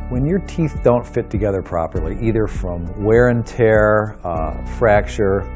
When your teeth don't fit together properly, either from wear and tear, fracture,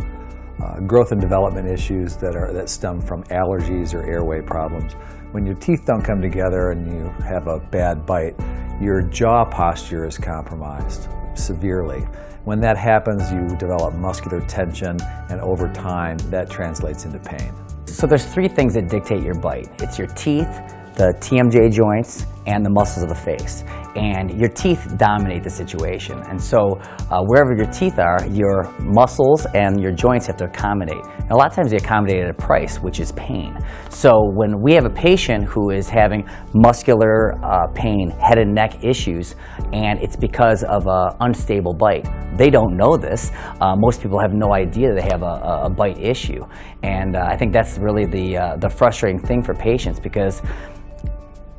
growth and development issues that stem from allergies or airway problems, when your teeth don't come together and you have a bad bite, your jaw posture is compromised severely. When that happens, you develop muscular tension, and over time, that translates into pain. So there's three things that dictate your bite. It's your teeth, the TMJ joints, and the muscles of the face. And your teeth dominate the situation. And so wherever your teeth are, your muscles and your joints have to accommodate. And a lot of times they accommodate at a price, which is pain. So when we have a patient who is having muscular pain, head and neck issues, and it's because of an unstable bite, they don't know this. Most people have no idea they have a bite issue. And I think that's really the frustrating thing for patients, because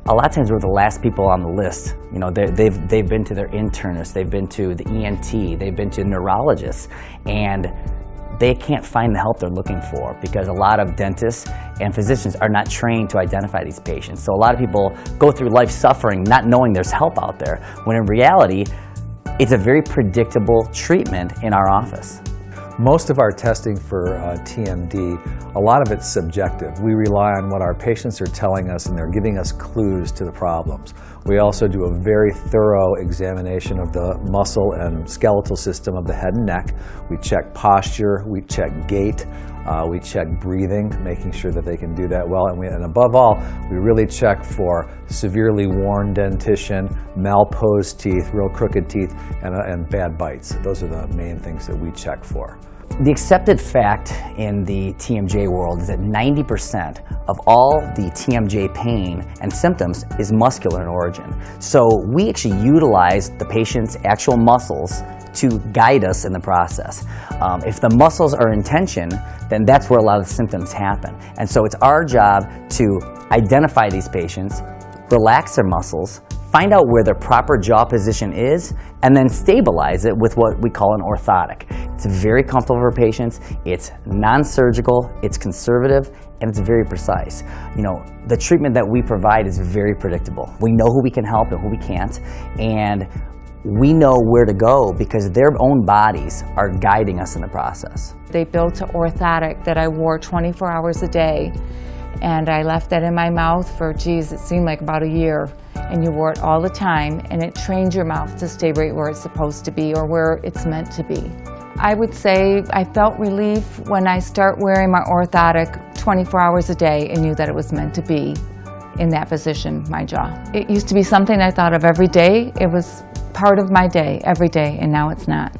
a lot of times we're the last people on the list. You know, they've been to their internist, they've been to the ENT, they've been to neurologists, and they can't find the help they're looking for because a lot of dentists and physicians are not trained to identify these patients. So a lot of people go through life suffering not knowing there's help out there, when in reality, it's a very predictable treatment in our office. Most of our testing for TMD, a lot of it's subjective. We rely on what our patients are telling us, and they're giving us clues to the problems. We also do a very thorough examination of the muscle and skeletal system of the head and neck. We check posture, we check gait, we check breathing, making sure that they can do that well. And above all, we really check for severely worn dentition, malposed teeth, real crooked teeth, and bad bites. Those are the main things that we check for. The accepted fact in the TMJ world is that 90% of all the TMJ pain and symptoms is muscular in origin. So we actually utilize the patient's actual muscles to guide us in the process. If the muscles are in tension, then that's where a lot of the symptoms happen. And so it's our job to identify these patients, relax their muscles, find out where their proper jaw position is, and then stabilize it with what we call an orthotic. It's very comfortable for patients, it's non-surgical, it's conservative, and it's very precise. You know, the treatment that we provide is very predictable. We know who we can help and who we can't, and we know where to go because their own bodies are guiding us in the process. They built an orthotic that I wore 24 hours a day, and I left that in my mouth for, geez, it seemed like about a year. And you wore it all the time, and it trains your mouth to stay right where it's supposed to be or where it's meant to be. I would say I felt relief when I start wearing my orthotic 24 hours a day and knew that it was meant to be in that position, my jaw. It used to be something I thought of every day. It was part of my day, every day, and now it's not.